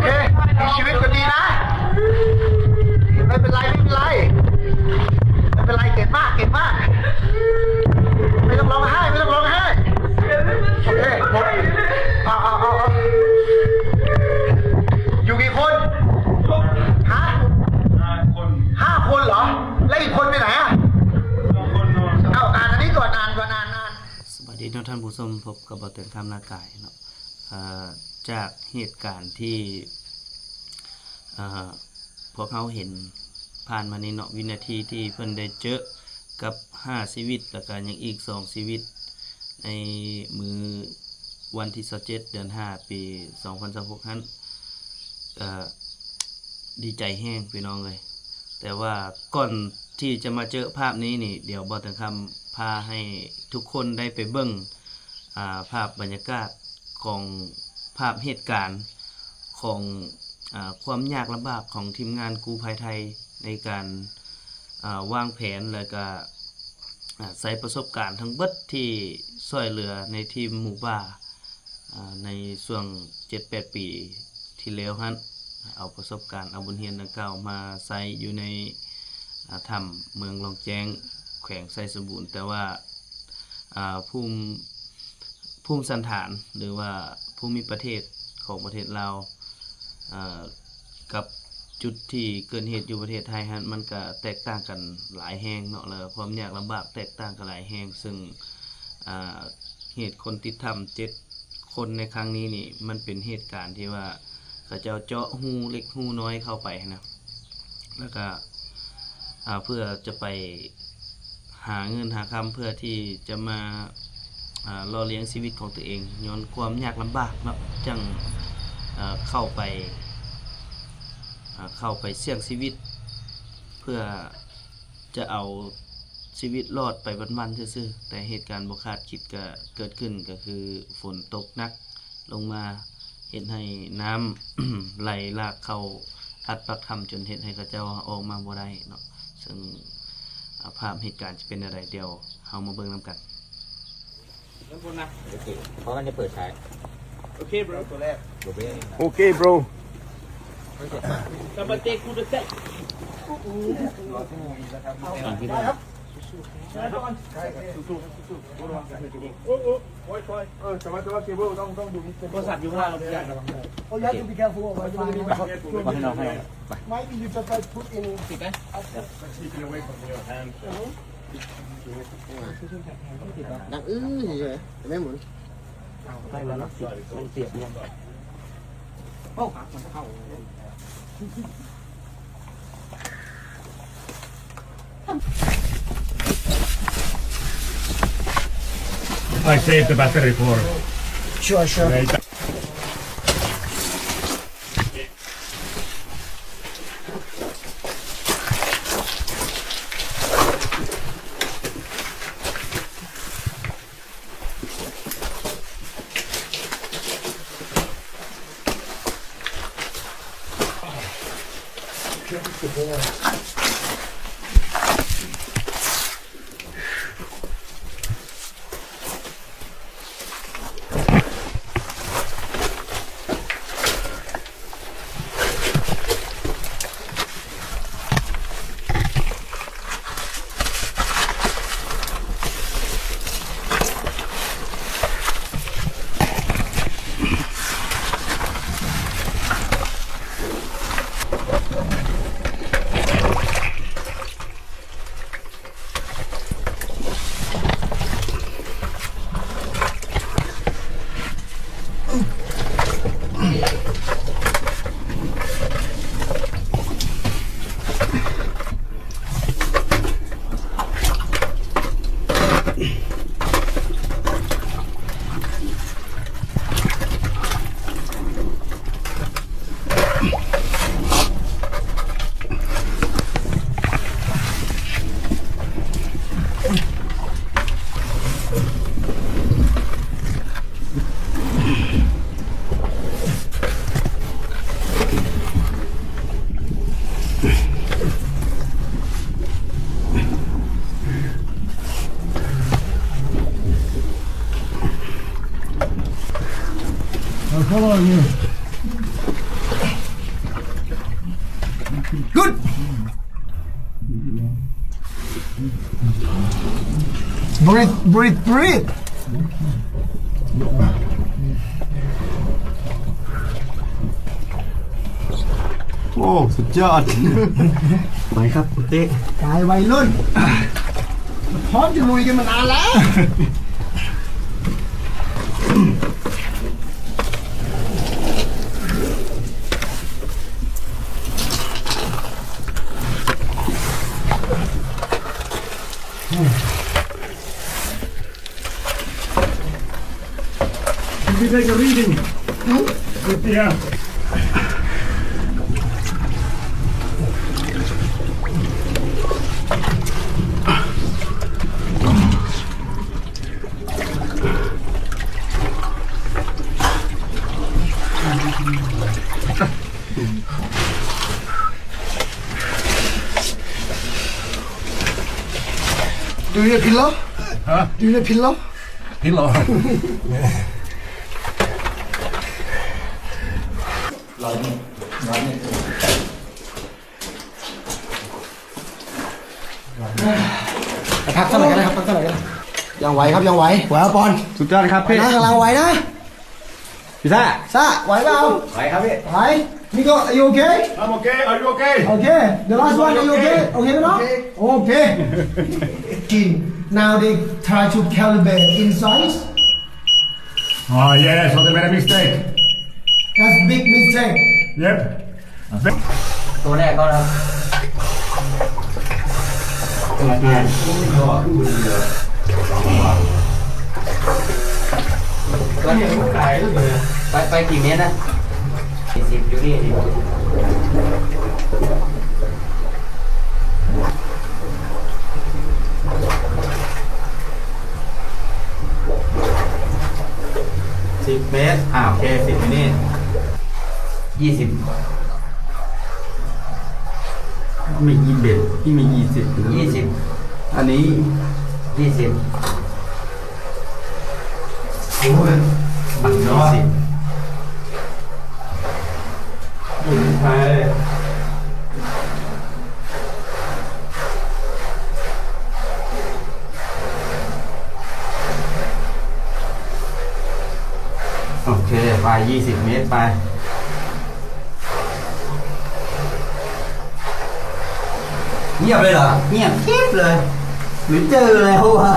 เคมีชีวิตก็ดีนะไม่เป็นไรไม่เป็นไรไม่เป็นไรเก่งมากเก่งมากไม่ต้องร้องไห้ไม่ต้องร้องไห้โอเคหมดเอาอยู่กี่คนฮะ5 คนเหรอแล้วอีกคนไปไหนอ่ะเอาอ่านอันนี้ก่อนอ่านสวัสดีท่านผู้ชมพบกับบ่เตือนคำนากายเนาะจากเหตุการณ์ที่พวกเขาเห็นผ่านมาในเนาะวินาทีที่เพิ่นได้เจอกับ5ชีวิตแล้วก็ยังอีก2ชีวิตในมือวันที่27เดือน5ปี2026นั้นดีใจแห้งพี่น้องเลยแต่ว่าก่อนที่จะมาเจอภาพนี้นี่เดี๋ยวบ่เตือนคำพาให้ทุกคนได้ไปเบิ่งภาพบรรยากาศของภาพเหตุการณ์ของความยากลำบากของทีมงานกู้ภัยไทยในการวางแผนแล้วก็ใช้ประสบการณ์ทั้งเบิดที่ช่วยเหลือในทีมหมู่ป่าในช่วง 7-8 ปีที่แล้วฮั่นเอาประสบการณ์เอาบทเรียนดังกล่าวมาใช้อยู่ในถ้ำเมืองลองแจ้งแขวงไซสมบูรณ์แต่ว่าภูมิสันฐานหรือว่าภูมิประเทศของประเทศลาวกับจุดที่เกิดเหตุอยู่ประเทศไทยฮะมันก็แตกต่างกันหลายแห่งเนาะแล้วความยากลำบากแตกต่างกันหลายแห่งซึ่งเหตุคนติดถ้ำ7 คนในครั้งนี้นี่มันเป็นเหตุการณ์ที่ว่าเขาจะเจาะหูเล็กหูน้อยเข้าไปนะแล้วก็เพื่อจะไปหาเงินหาคำเพื่อที่จะมารอเลี้ยงชีวิตของตัวเองย้อนความยากลำบากเนาะจังเข้าไปเสี่ยงชีวิตเพื่อจะเอาชีวิตรอดไปวันๆซื่อๆแต่เหตุการณ์บ่คาดคิดก็เกิดขึ้นก็คือฝนตกหนักลงมาเฮ็ดให้น้ำ ไหลหลากเข้าอัดปักถ้ำจนเฮ็ดให้เขาเจ้าออกมาบ่ได้เนาะซึ่งภาพเหตุการณ์จะเป็นอะไรเดี๋ยวเฮามาเบิ่งนำกันโอเคเพราะมันจะเปิดใช้โอเค bro ตัวแรกโอเค bro กำลังเตะกูจะเตะได้ครับแต่ว่าเคเบิลต้องดูนิดนึงโทรศัพท์อยู่ข้างล่างเราอยากระวังด้วยโอ้ยดูดีแค่ฟูไวไฟให้น้องให้ไม่มียูจะไปพุทอินติดไหมดังเฉยๆไม่หมุนไปแล้วนะมันเสียบยังโอ้มันเข้าI saved the battery for. Sure. Later. I'll follow you. Good. Breathe. โอ้สุดยอด ไหวครับเต้ กายวัยรุ่นพร้อมจะลุยกันมานานแล้วDid you take a reading? Yeah. Do you need a pillow? Huh? Do you need a pillow? Pillow. พักเท่าไหร่กันนะครับพักเท่าไหร่กันยังไหวครับยังไหวครับปอน สุดยอดครับ ไหว พี่ นะกำลังไหวนะ พี่ซ่า ซ่าไหวเปล่า ไหวครับพี่ ไหวนี่ก็ are you okay I'm okay. Are you okay? okay the last one are you okay okay ไหมน้อง okay now they try to calibrate in size Oh yeah, so they made a mistake. that's big mistake Yep. ตัวแรกก็ครับพนักงานไปกี่เมตรนะ40อยู่นี่10 เมตรโอเค10อยู่นี่20มี21ที่มี20อันนี้20โอ้ยบัง20ไปโอเคไป20 เมตรไปเงียบเลยเหรอเงียบคลิปเลยหรือเจอเลยเพราะว่า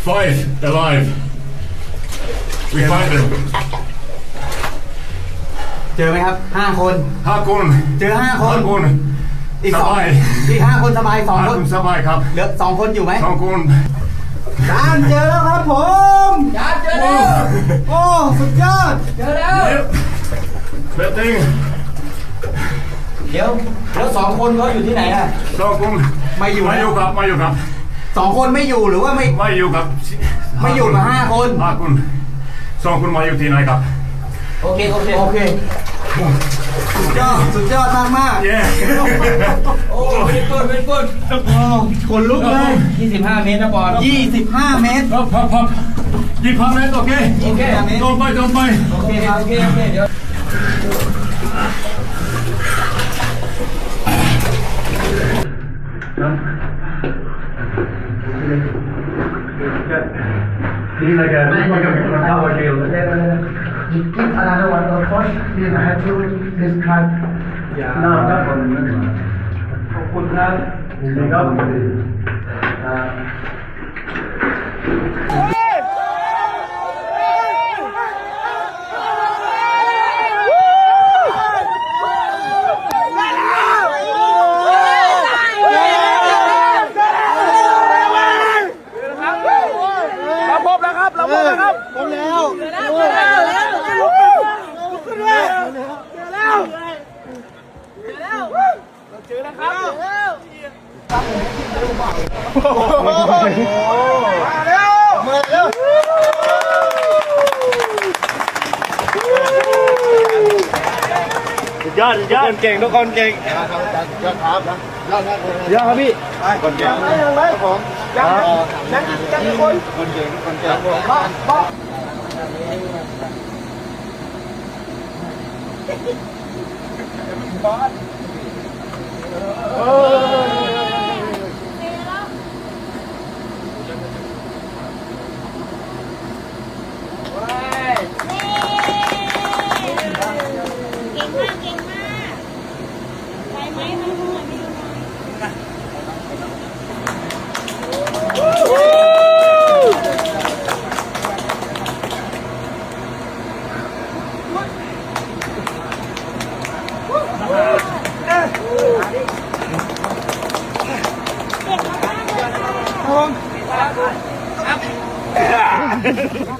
Five alive. We find them. เจอไหมครับ5 คน Hakun. เจอ5 คน Hakun. อีก สบาย อีก5 คนสบาย2 คน Hakun สบายครับ เหลือ2 คนอยู่ไหม Hakun. จานเจอแล้วครับผมจานเจอแล้วโอ้สุดยอดเจอแล้ว Yep. Betting. เดี๋ยวแล้ว2 คนเขาอยู่ที่ไหนอ่ะ Hakun. ไม่อยู่ มาอยู่ครับ 2 คนไม่อยู่หรือว่าไม่ มาอยู่กับ ไม่อยู่กับ5 คน Hakun. 2 คนมาอยู่ที่ไหนครับ โอเคสุดยอดมาก Yeah. โอ้เป็นก้นโอ้คนลุกเลย25 เมตรนะบอล25 เมตร Hop. 25 ሜትር. Okay. Don't bite. โอเคเดี๋ยวLike a power drill. you get another one of course you have to describe No, that one. ขอบคุณครับ พบแล้ว ยอดทุกคนเก่งทุกคนเก่ง ยอดครับยอดครับ ยอดครับพี่ คนเก่งยังไงผมยังกี่คนคนเก่งคนเก่งบ้าเก่งมากไปไหมไม่รู้ไม่รู้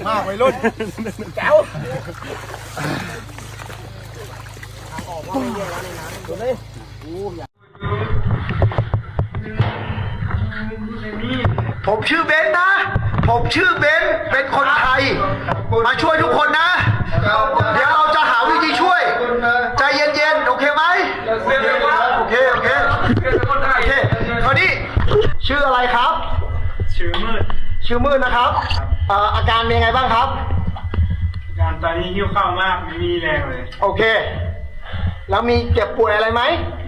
มากวัยรุ่นแก้วผมชื่อเบนซ์นะ ผมชื่อเบนซ์เป็นคนไทย มาช่วยทุกคนนะ เดี๋ยวเราจะหาวิธีช่วย ใจเย็นๆ โอเคไหมโอเคโอเคคราวนี้ชื่ออะไรครับ ชื่อมืด ชื่อมืดนะครับอาการเป็นยังไงบ้างครับ การตอนนี้หิวข้าวมากไม่มีแรงเลย โอเค แล้วมีเจ็บป่วยอะไรไหม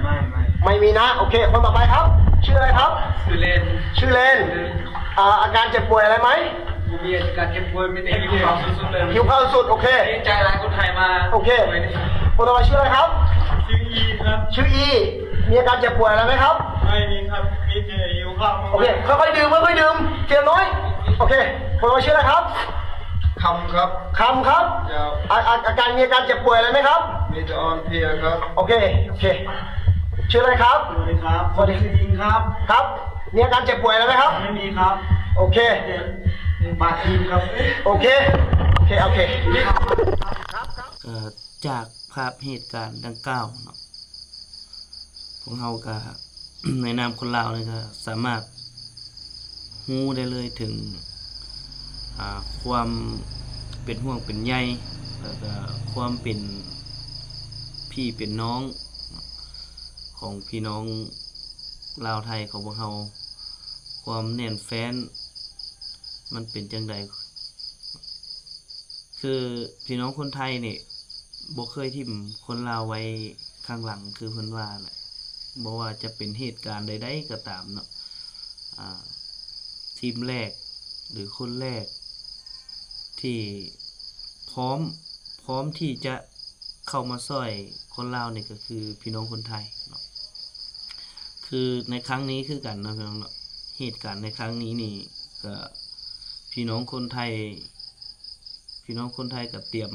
ไม่ ไม่มีนะ โอเค คนต่อไปครับ ชื่ออะไรครับ ชื่อเล่น ชื่อเลนอาการเจ็บป่วยอะไรไหม มีอาการเจ็บป่วยไม่ได้หิวข้าวสุดๆเลย หิวข้าวสุด โอเค ดีใจร้านคนไทยมา โอเค คนต่อไปชื่ออะไรครับ ชื่ออีครับ ชื่ออี มีอาการเจ็บป่วยอะไรไหมครับ ไม่มีครับมีแต่หิวข้าว โอเค ค่อยๆดื่มเจียมน้อย โอเค คนต่อไปชื่ออะไรครับ คำครับ คำครับ อาการมีอาการเจ็บป่วยอะไรไหมครับ มีแต่อ่อนเพลียครับ โอเค โอเค ชื่ออะไรครับ สวัสดีครับสวัสดีจริงครับ ครับ มีอาการเจ็บป่วยอะไรไหมครับ ไม่มีครับ โอเค บาดทีมครับ โอเค โอเค โอเค จากภาพเหตุการณ์ดังกล่าวเนาะพวกเราก็ ในนามคนลาวเลยก็สามารถรู้ได้เลยถึงความเป็นห่วงเป็นใยแล้วก็ความเป็นพี่เป็นน้องของพี่น้องลาวไทยของพวกเราความแน่นแฟ้นมันเป็นจังใดคือพี่น้องคนไทยนี่บ่เคยทิ่มคนลาวไว้ข้างหลังคือเพิ่นว่าแหละบ่ว่าจะเป็นเหตุการณ์ใดๆก็ตามเนาะทีมแรกหรือคนแรกที่พร้อมที่จะเข้ามาช่วยคนลาวนี่ก็คือพี่น้องคนไทยเนาะคือในครั้งนี้คือกันเนาะพี่น้องเนาะเหตุการณ์ในครั้งนี้นี่ก็พี่น้องคนไทยก็เตรียม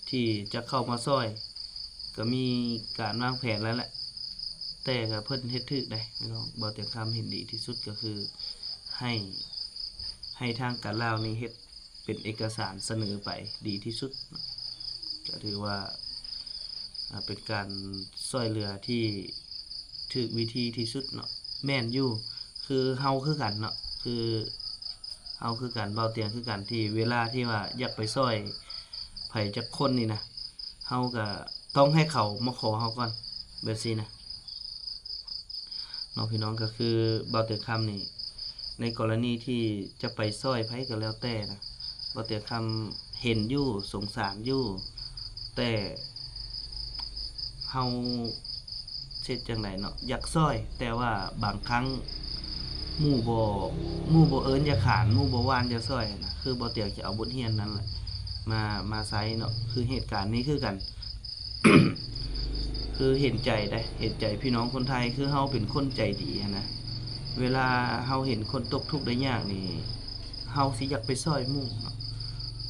ที่จะเข้ามาช่วยก็มีการวางแผนแล้วแหละแต่ก็เพิ่นเฮ็ดถึกได้พี่น้องบ่เตียงคำเห็นดีที่สุดก็คือให้ทางการลาวนี่เฮ็ดเป็นเอกสารเสนอไปดีที่สุดก็ถือว่าเป็นการช่วยเหลือที่ถูกวิธีที่สุดเนาะแม่นอยู่คือเฮาคือกันเนาะคือเฮาคือกันเบาเตียงคือกันที่เวลาที่ว่าอยากไปช่วยไผจักคนนี่นะเฮาก็ต้องให้เขามาขอเฮาก่อนแบบนี้นะน้องพี่น้องก็คือเบาเตียงคำนี่ในกรณีที่จะไปช่วยไผก็แล้วแต่นะเบาเตียงคำเห็นอยู่สงสารอยู่แต่เฮาเช็ดจังไดเนาะอยากช่วยแต่ว่าบางครั้งหมู่บ่เอิ้นจะขานหมู่บ่ว่านจะช่วยนะคือบ่เตียงจะเอาบทเรียนนั้นแหละมาใช้เนาะคือเหตุการณ์นี้คือกัน คือเห็นใจได้เห็นใจพี่น้องคนไทยคือเฮาเป็นคนใจดีนะเวลาเฮาเห็นคนตกทุกข์ได้ยากนี่เฮาสิอยากไปช่วยหมู่เนาะ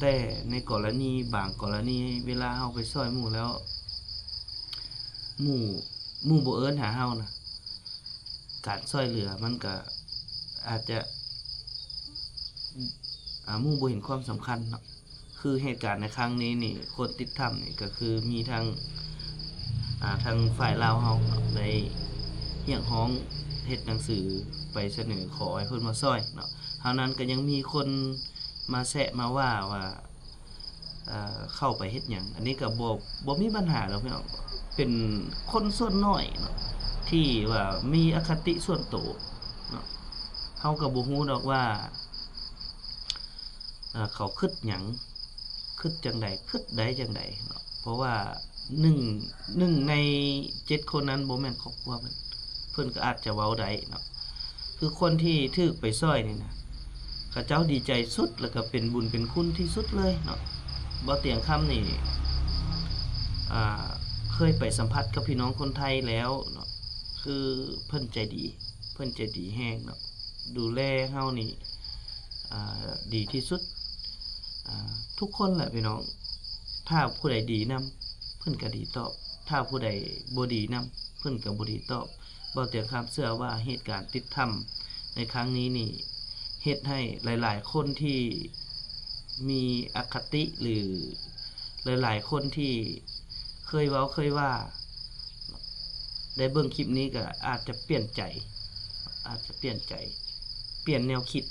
แต่ในกรณีบางกรณีเวลาเฮาไปช่วยหมู่แล้วหมู่บ่เอิ้นหาเฮานะการช่วยเหลือมันก็อาจจะหมู่บ่เห็นความสำคัญเนาะคือเหตุการณ์ในครั้งนี้นี่คนติดถ้ำนี่ก็คือมีทางฝ่ายลาวเฮาได้เรียกร้องเฮ็ดหนังสือไปเสนอขอให้เพิ่นมาช่วยเนาะเท่านั้นก็ยังมีคนมาแซะมาว่าเข้าไปเฮ็ดหยังอันนี้ก็บ่มีปัญหาหรอกพี่น้อง เป็นคนส่วนน้อยเนาะที่ว่ามีอคติส่วนตัวเนาะเฮาก็บ่ฮู้ดอกว่าเขาคิดหยังคิดจังใดคิดได้จังใดเนาะเพราะว่า1ใน7คนนั้นบ่แม่นครอบครัวเพิ่นก็อาจจะเว้าได้เนาะคือคนที่ถูกไปซอยนี่นะเขาเจ้าดีใจสุดแล้วก็เป็นบุญเป็นคุณที่สุดเลยเนาะบ่เตียงคำนี่เคยไปสัมผัสกับพี่น้องคนไทยแล้วเนาะคือเพิ่นใจดีแฮงเนาะดูแลเฮานี่ดีที่สุดทุกคนแหละพี่น้องถ้าผู้ใดดีนำเพิ่นก็ดีตอบถ้าผู้ใดบ่ดีนำเพิ่นก็บ่ดีตอบบ่เตียงคำเชื่อว่าเหตุการณ์ติดถ้ำในครั้งนี้นี่เฮ็ดให้หลายๆคนที่มีอคติหรือหลายๆคนที่เคยเว้าเคยว่าได้เบิ่งคลิปนี้ก็อาจจะเปลี่ยนใจเปลี่ยนแนวคิด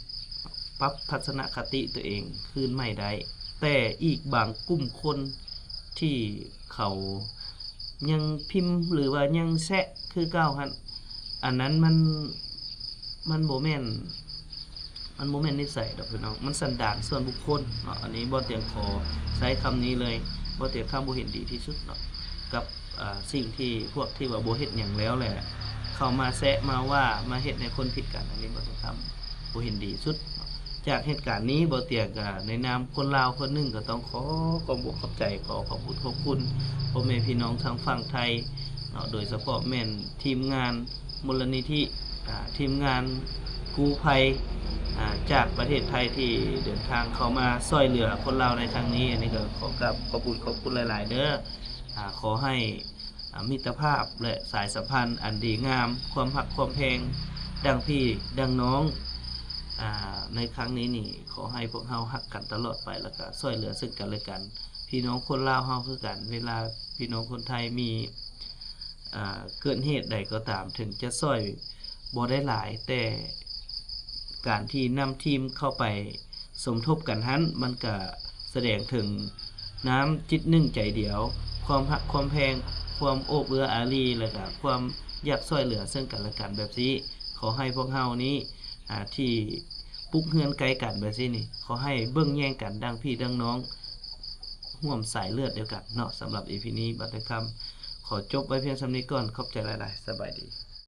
ปรับทัศนคติตัวเองคืนใหม่ได้แต่อีกบางกลุ่มคนที่เขายังพิมพ์หรือว่ายังแซะคือเก่าหั่นอันนั้นมันบ่แม่นนิสัยดอกพี่น้องมันสันดานส่วนบุคคลเนาะอันนี้บ่เตียงขอใช้คำนี้เลยบ่เตียงคำบ่เห็นดีที่สุดเนาะกับสิ่งที่พวกที่ว่าบ่เฮ็ดหยังแล้วแหละเข้ามาแซะมาว่ามาเฮ็ดให้คนผิดกันอันนี้บ่เตียงคำบ่เห็นดีสุดจากเหตุการณ์นี้บ่เตียงก็ในนามคนลาวคนหนึงก็ต้องขอความอกขอบใจขอบคุณพ่อแม่พี่น้องทางฝั่งไทยเนาะโดยเฉพาะแม่นทีมงานมูลนิธิทีมงานกู้ภัยจากประเทศไทยที่เดินทางเข้ามาช่วยเหลือคนลาวในครั้งนี้อันนี้ก็ขอบคุณหลายๆเด้อขอให้มิตรภาพและสายสัมพันธ์อันดีงามความรักความแพงดังพี่ดังน้องในครั้งนี้นี่ขอให้พวกเฮาฮักกันตลอดไปแล้วก็ช่วยเหลือซึ่งกันและกันพี่น้องคนลาวเฮาคือกันเวลาพี่น้องคนไทยมีเกิดเหตุใดก็ตามถึงจะช่วยบ่ได้หลายแต่การที่นำทีมเข้าไปสมทบกันหั้นมันก็แสดงถึงน้ำจิตหนึ่งใจเดียวความหักความแพงความโอบเอื้ออารีแล้วก็ความอยากช่วยเหลือซึ่งกันและกันแบบนี้ขอให้พวกเฮานี้ที่ปลุกเฮือนไกลกันแบบนี้นี่ขอให้เบิ่งแย่งกันดังพี่ดังน้องร่วมสายเลือดเดียวกันเนาะสำหรับ EP นี้บัดนี้คำขอจบไว้เพียงส่ำนี้ก่อนขอบใจหลายๆสบายดี